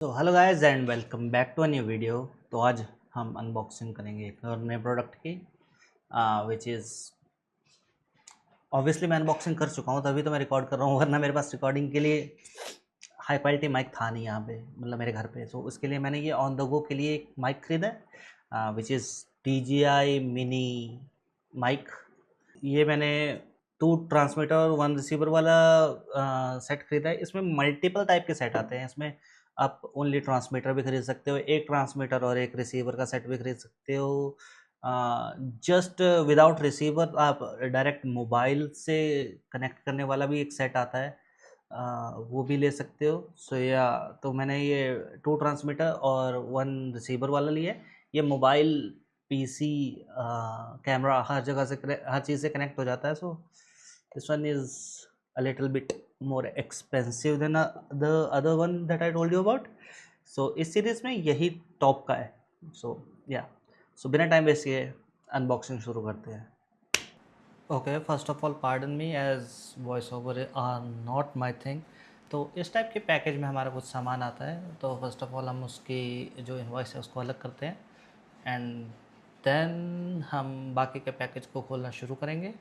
तो hello guys and welcome back to a new video. तो आज हम अनबॉक्सिंग करेंगे एक और नए प्रोडक्ट की विच इज़ ऑब्वियसली मैं अनबॉक्सिंग कर चुका हूँ, तभी तो मैं रिकॉर्ड कर रहा हूँ, वरना मेरे पास रिकॉर्डिंग के लिए हाई क्वालिटी माइक था नहीं यहाँ पे, मतलब मेरे घर पे। तो उसके लिए मैंने ये ऑन द गो के लिए एक माइक ख़रीदा है which is DJI mini mic. ये मैंने 2 ट्रांसमीटर और 1 रिसीवर वाला सेट खरीदा है। इसमें मल्टीपल टाइप के सेट आते हैं। इसमें आप ओनली ट्रांसमीटर भी खरीद सकते हो, एक ट्रांसमीटर और एक रिसीवर का सेट भी खरीद सकते हो। जस्ट विदाउट रिसीवर आप डायरेक्ट मोबाइल से कनेक्ट करने वाला भी एक सेट आता है, वो भी ले सकते हो। सो या तो मैंने ये 2 ट्रांसमीटर और 1 रिसीवर वाला लिया है। ये मोबाइल, पीसी, कैमरा हर जगह से हर चीज़ से कनेक्ट हो जाता है। So this one is a little bit more expensive than the other one that I told you about. So इस सीरीज़ में यही टॉप का है। सो या सो बिना टाइम वेस्ट किए अनबॉक्सिंग शुरू करते हैं। Okay, first of all pardon me as voice over are not my thing. तो इस टाइप के पैकेज में हमारा कुछ सामान आता है, तो फर्स्ट ऑफ ऑल हम उसकी जो इन्वॉइस है उसको अलग करते हैं एंड देन हम बाकी के पैकेज को खोलना शुरू करेंगे।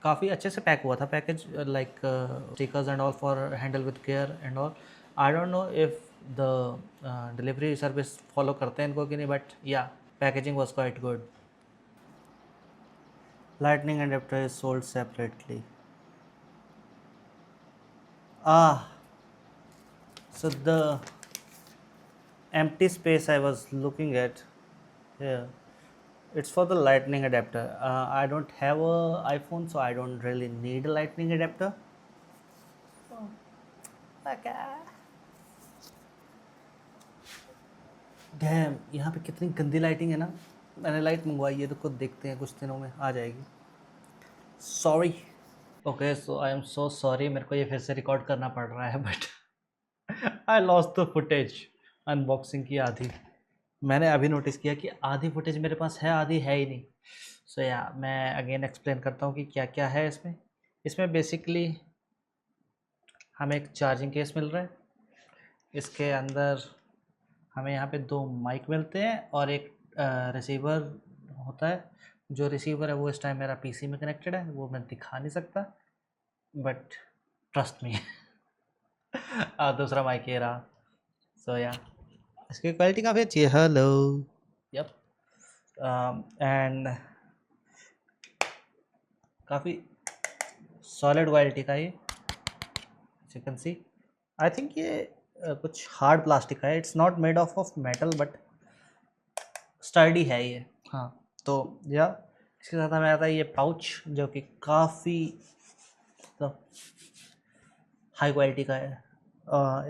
काफ़ी अच्छे से पैक हुआ था package, like stickers and all for handle with care and all. I don't know if the delivery service follow करते हैं इनको कि नहीं, बट या packaging was quite good. Lightning adapter is sold separately. So the empty space I was looking at here, it's for the lightning adapter. I don't have a iPhone, so I don't really need a lightning adapter. Okay. Dam, यहाँ पे कितनी गंदी lighting है ना। मैंने light मंगवाई है, तो खुद देखते हैं, कुछ दिनों में आ जाएगी। Sorry. Okay, so I am so sorry, मेरे को ये फिर से रिकॉर्ड करना पड़ रहा है, but I lost the footage. Unboxing की आधी मैंने अभी नोटिस किया कि आधी फुटेज मेरे पास है, आधी है ही नहीं। सो या मैं अगेन एक्सप्लेन करता हूँ कि क्या क्या है इसमें। इसमें बेसिकली हमें एक चार्जिंग केस मिल रहा है, इसके अंदर हमें यहाँ पे 2 माइक मिलते हैं और एक रिसीवर होता है। जो रिसीवर है वो इस टाइम मेरा पीसी में कनेक्टेड है, वो मैं दिखा नहीं सकता, बट ट्रस्ट मी। दूसरा माइक ये रहा। सो या इसकी क्वालिटी काफ़ी अच्छी है। हेलो, यप, एंड काफ़ी सॉलिड क्वालिटी का ये, you can see. I think ये कुछ हार्ड प्लास्टिक का है। It's not made of metal, but sturdy है ये। हाँ, तो या इसके साथ हमें आता है ये पाउच, जो कि काफ़ी हाई क्वालिटी का है।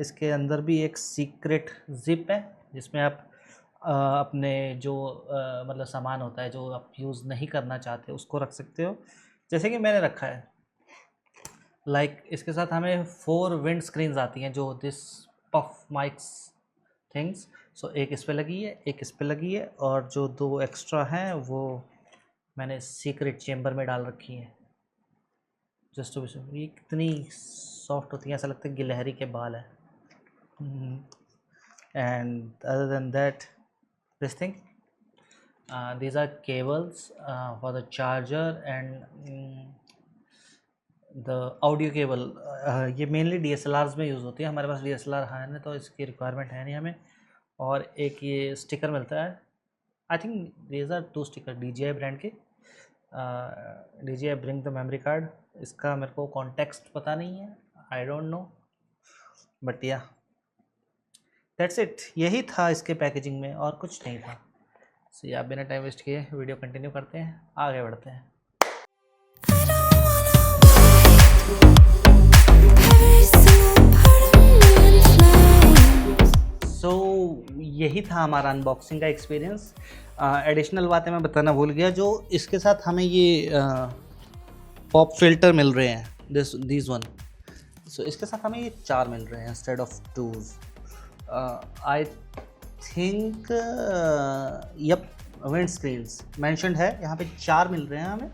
इसके अंदर भी एक सीक्रेट जिप है, जिसमें आप अपने जो मतलब सामान होता है जो आप यूज़ नहीं करना चाहते उसको रख सकते हो, जैसे कि मैंने रखा है। लाइक इसके साथ हमें 4 विंड स्क्रीन्स आती हैं, जो दिस पफ माइक्स थिंग्स। सो एक इस पे लगी है, एक इस पे लगी है, और जो 2 एक्स्ट्रा हैं वो मैंने सीक्रेट चेम्बर में डाल रखी हैं। जस्ट टू बी, ये कितनी सॉफ्ट होती है, ऐसा लगता है गिलहरी के बाल है। And other than that, this thing, these are cables for the charger and the audio cable। ये मेनली DSLRs में यूज़ होती है। हमारे पास DSLR है नहीं, तो इसकी रिक्वायरमेंट है नहीं हमें। और एक ये स्टिकर मिलता है, I think these are 2 sticker DJI brand के। DJI bring the memory card. इसका मेरे को कॉन्टेक्स्ट पता नहीं है, आई डोंट नो, बट या दैट्स इट। यही था इसके पैकेजिंग में, और कुछ नहीं था। सो या बिना टाइम वेस्ट किए वीडियो कंटिन्यू करते हैं, आगे बढ़ते हैं। सो यही था हमारा अनबॉक्सिंग का एक्सपीरियंस। एडिशनल बातें मैं बताना भूल गया, जो इसके साथ हमें ये पॉप फिल्टर मिल रहे हैं, दिस वन। सो इसके साथ हमें ये 4 मिल रहे हैं instead of 2। I think yup, wind screens mentioned है यहाँ पे, 4 मिल रहे हैं हमें,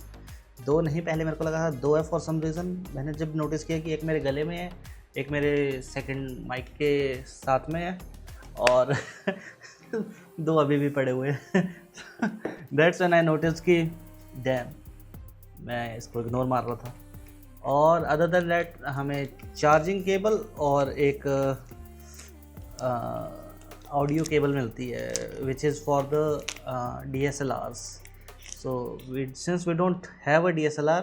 2 नहीं। पहले मेरे को लगा था 2 है फॉर सम रीज़न। मैंने जब नोटिस किया कि एक मेरे गले में है, एक मेरे सेकंड माइक के साथ में है, और दो अभी भी पड़े हुए हैं। दैट्स व्हेन आई नोटिस कि डैम, मैं इसको इग्नोर मार रहा था। और अदर देन दैट हमें चार्जिंग केबल और एक ऑडियो केबल मिलती है which is for the DSLRs। So since we don't have a DSLR,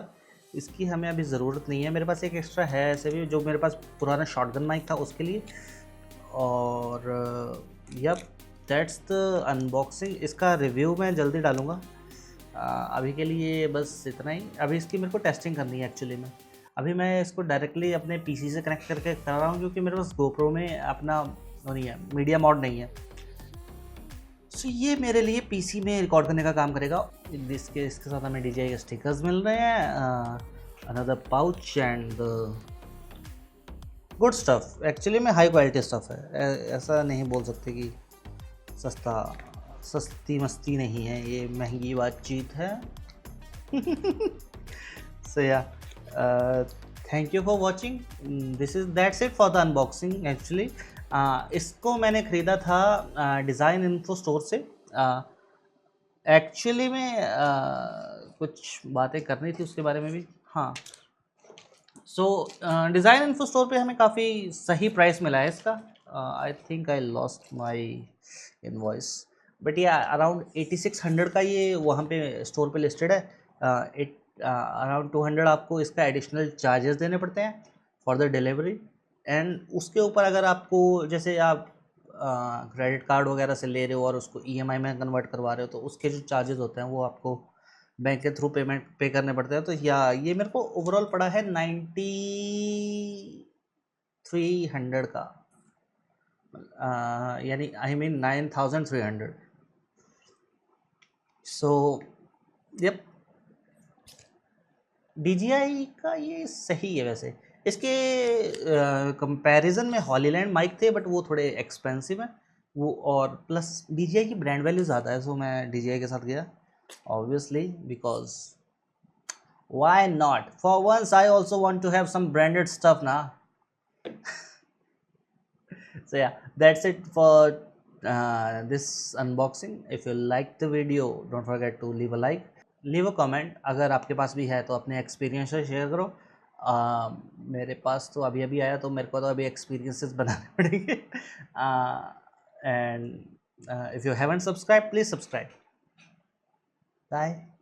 इसकी हमें अभी ज़रूरत नहीं है। मेरे पास एक एक्स्ट्रा है ऐसे भी, जो मेरे पास पुराना शॉटगन माइक था उसके लिए। और यप, दैट्स द अनबॉक्सिंग। इसका रिव्यू मैं जल्दी डालूँगा। अभी के लिए बस इतना ही। अभी इसकी मेरे को टेस्टिंग करनी है एक्चुअली में। अभी मैं इसको डायरेक्टली अपने PC से कनेक्ट करके कर रहा हूँ, क्योंकि मेरे पास GoPro में अपना वो नहीं है, मीडिया मॉड नहीं है। सो ये मेरे लिए PC में रिकॉर्ड करने का काम करेगा। इसके साथ हमें DJI के स्टिकर्स मिल रहे हैं, another pouch and good stuff. Actually में हाई क्वालिटी स्टफ है, ऐसा नहीं बोल सकते कि सस्ती मस्ती नहीं है, ये महंगी बातचीत है। सो या, thank you for watching. That's it for the unboxing actually. इसको मैंने ख़रीदा था डिज़ाइन इन्फो स्टोर से। एक्चुअली में कुछ बातें करनी थी उसके बारे में भी। हाँ, सो डिज़ाइन इन्फो स्टोर पे हमें काफ़ी सही प्राइस मिला है इसका। I think I lost my invoice, but ये अराउंड 8600 का ये वहाँ पे स्टोर पे लिस्टेड है। अराउंड 200 आपको इसका एडिशनल चार्जेस देने पड़ते हैं फॉर द डिलीवरी। एंड उसके ऊपर अगर आपको, जैसे आप क्रेडिट कार्ड वगैरह से ले रहे हो और उसको EMI में कन्वर्ट करवा रहे हो, तो उसके जो चार्जेस होते हैं वो आपको बैंक के थ्रू पेमेंट पे करने पड़ते हैं। तो ये मेरे को ओवरऑल पड़ा है 9300 का, यानी I mean 9300। So yup, DJI का ये सही है वैसे। इसके कंपैरिजन में हॉलीलैंड माइक थे, बट वो थोड़े एक्सपेंसिव हैं वो, और प्लस DJI की ब्रांड वैल्यू ज़्यादा है। सो मैं DJI के साथ गया obviously, because why not? For once I also want to have some branded stuff now. So yeah, that's it for this unboxing. If you like the video, don't forget to leave a like, leave a comment. अगर आपके पास भी है तो अपने experience share करो। मेरे पास तो अभी अभी आया, तो मेरे को तो अभी एक्सपीरियंसेस बनाने पड़ेंगे। And if you haven't subscribed, please subscribe. Bye.